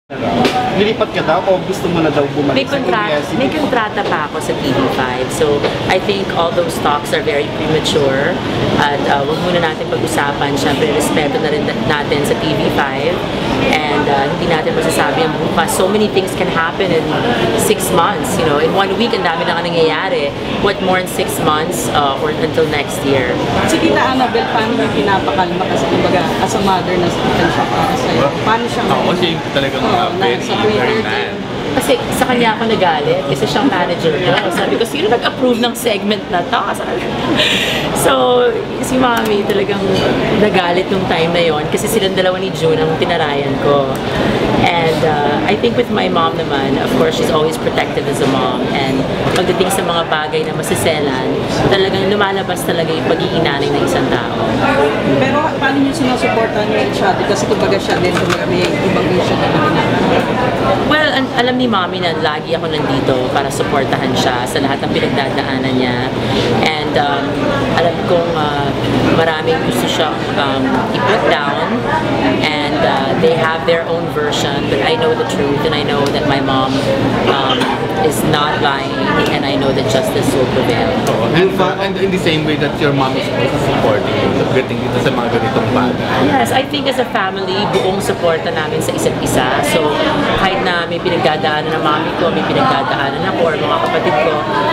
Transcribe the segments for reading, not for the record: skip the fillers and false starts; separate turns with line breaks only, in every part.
Nilipat ka daw o gusto mo na daw bumalik sa ABS-CBN?
May kontrata pa ako sa TV5. So, I think all those talks are very premature. At wag muna natin pag-usapan. Siyempre, respeto na rin natin sa TV5. And hindi natin masasabi ang bukas. So many things can happen in 6 months. You know, in 1 week, ang dami na nangyayari. What more in 6 months or until next year?
Si Tita Annabel, paano mo pinapakalma? Kasi kumbaga, as a mother na siya para sa'yo. Paano siya?
Ako kasi talagang very man.
Kasi sa kanya ako nagalit kasi siyang manager ko. Sabi ko, sino nag-approve ng segment na to? So, si Mami talagang nagalit nung time na yon kasi silang dalawa ni June ang tinarayan ko. And I think with my mom naman, of course, she's always protective as a mom. And pagdating sa mga bagay na masiselan, talagang lumalabas talaga yung pagiging nanay ng isang tao.
Pero paano niyo sinusuportahan niyo siya? Kasi kumbaga siya din, kumbaga may ibang issue na
Well, alam ni Mommy na lagi ako nandito para suportahan siya sa lahat ng pinagdadaanan niya. And alam kong maraming gusto siyang i-put down. And they have their own version. But I know the truth and I know that my mom is not lying. And I know that justice will prevail.
And in the same way that your mom is also supporting you, pagdating dito sa mga ganitong bagay.
Yes, I think as a family, buong suporta namin sa isa't isa. So, kahit na may pinagdadaanan ng mami ko, may pinagdadaanan ako, or mga kapatid ko,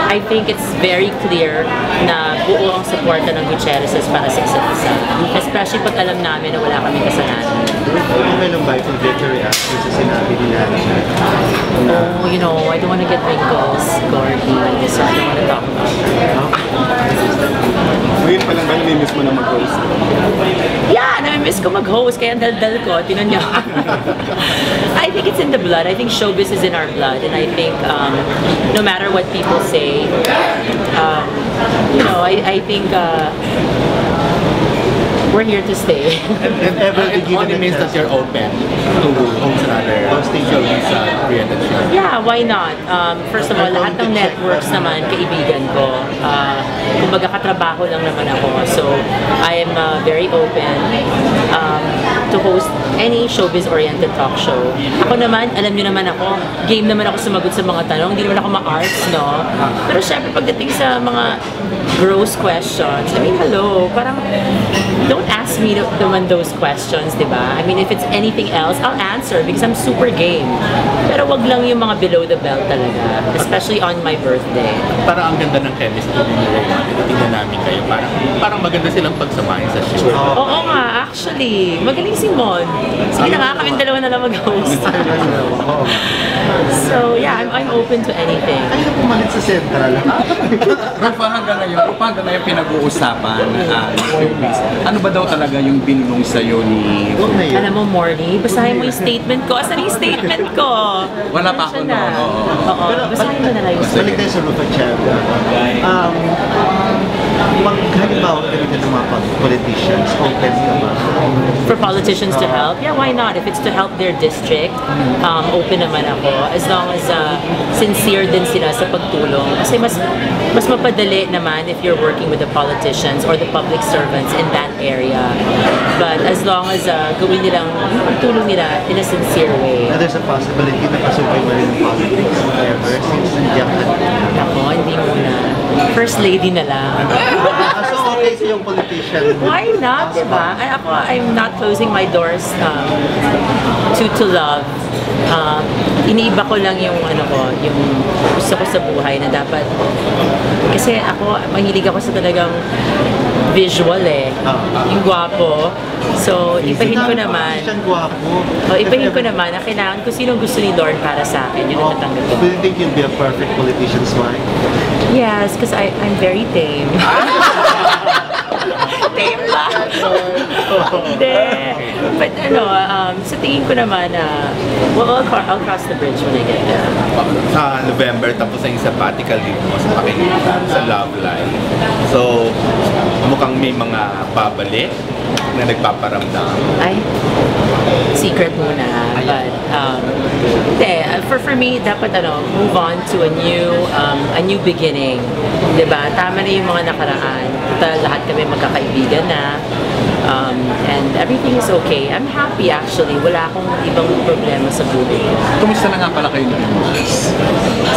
I think it's very clear na buo ang suporta ng Gutierrez's para sa isa't isa. Especially pag alam namin na wala kaming kasalanan.
Okay lang ba itong Victor reaction sa sinabi nila siya?
Oh, you know, I don't want to get wrinkles, Gordy, so I don't want to talk about it.
Ngayon pa lang ba namimiss mo na mag-host?
Yeah, namimiss ko mag-host, kaya ang dal-dal ko, tinan niyo. I think it's in the blood. I think showbiz is in our blood. And I think no matter what people say, you know, I think we're here to stay.
And it only means that you're open to host another showbiz oriented show.
Yeah, why not? First of all, lahat ng networks naman, kaibigan ko. Kumbaga katrabaho lang naman ako. So, I am very open to host any showbiz-oriented talk show. Ako naman, alam niyo naman ako, game naman ako sumagot sa mga tanong. Hindi naman ako ma-arts, no? Pero syempre, pagdating sa mga gross questions, I mean, hello, parang don't ask me naman those questions, di ba? I mean, if it's anything else, I'll answer because I'm super game. Pero wag lang yung mga below the belt talaga, especially on my birthday.
Parang ang ganda ng chemistry ni Raymond. Tingnan namin kayo. Parang maganda silang pagsamahin sa show.
Oo nga, actually. Magaling si Mon. Sige na nga, kaming dalawa na lang mag-host. So, yeah, I'm open to anything.
Ay, pumalit sa Central.
Rafa, hanggang ngayon pinag-uusapan ano ba daw talaga yung binulong sa'yo ni...
Alam mo, Morley, basahin mo yung statement ko. Asan yung statement ko?
Wala pa ako noon.
Oo, basahin mo na lang yung
Balik tayo sa Rufa Chad. Halimbawa ganito ng mga politicians, open ka ba?
For politicians to help? Yeah, why not? If it's to help their district, open naman ako. As long as sincere din sila sa pagtulong. Kasi mas mapadali naman if you're working with the politicians or the public servants in that area. But as long as gawin nilang pagtulong nila in a sincere way.
Now, there's a possibility na pasukay mo rin ng politics ever since nandiyak na.
Ako, hindi muna. First lady na lang.
So, okay sa yung politician.
Why not, diba? I'm not closing my doors to love. Iniiba ko lang yung yung gusto ko sa buhay na dapat, kasi ako, mahilig ako sa talagang visual yung gwapo. So, ipahin ko naman. Ipahin ko naman na kailangan kung sino gusto ni Lord para sa akin, yun ang tatanggap ko.
Do you think you'll be a perfect politician's wife?
Yes, because I'm very tame. Tame ba? Hindi. But sa tingin ko naman well, I'll cross the bridge when I get there.
Sa November, tapos ang sabbatical leave mo sa pakikita sa Love Life. So, mukhang may mga babalik na nagpaparamdam.
Ay, secret muna. But Hindi. For me, dapat move on to a new beginning. 'Di ba? Tama na yung mga nakaraan. Total, lahat kami magkakaibigan na. And everything is okay. I'm happy actually. Wala akong ibang problema sa buhay ko.
Kumusta na nga pala kayo na Ilmas?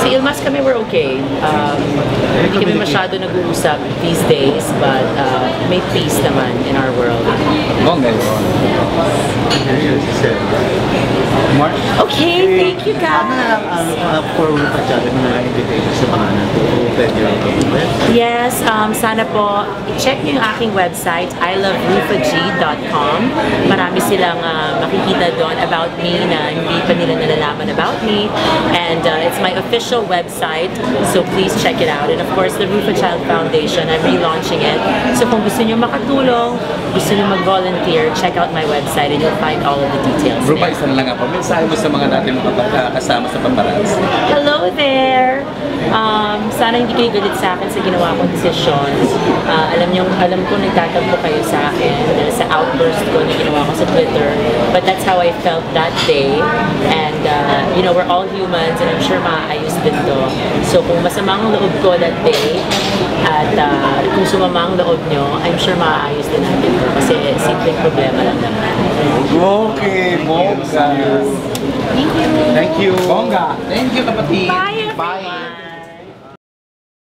Si Ilmas kami, we're okay. Hindi kami masyado nag-uusap these days, but may peace naman in our world.
Bongga yun. Mark?
Okay, thank you
Ano na
guys.
lang for Rufa Challenge na invitation sa mga nag-open yung website?
Yes, sana po, check niyo yung aking website, iloverufag.com. Marami silang makikita doon about me na hindi pa nila nalalaman about me. And it's my official website, so please check it out. And of course, the Rufa Child Foundation, I'm relaunching it. So kung gusto niyo makatulong, gusto niyo mag-volunteer, check out my website and you'll find all of the details
Rufa,
there.
isa na lang ako. Mensahe mo sa mga natin kasama sa paparazzi.
Hello there! Sana hindi kayo galit sa akin sa ginawa kong desisyon. Alam ko nagtatampo kayo sa akin sa outburst ko na ginawa ko sa Twitter. But that's how I felt that day. And, we're all humans and I'm sure maayos din to. So kung masama ang loob ko that day at kung sumama ang loob nyo, I'm sure maayos din natin to. Kasi simpleng problema lang naman.
Okay, bongga.
Thank you!
Thank you. Bongga. Thank you, kapatid.
Bye!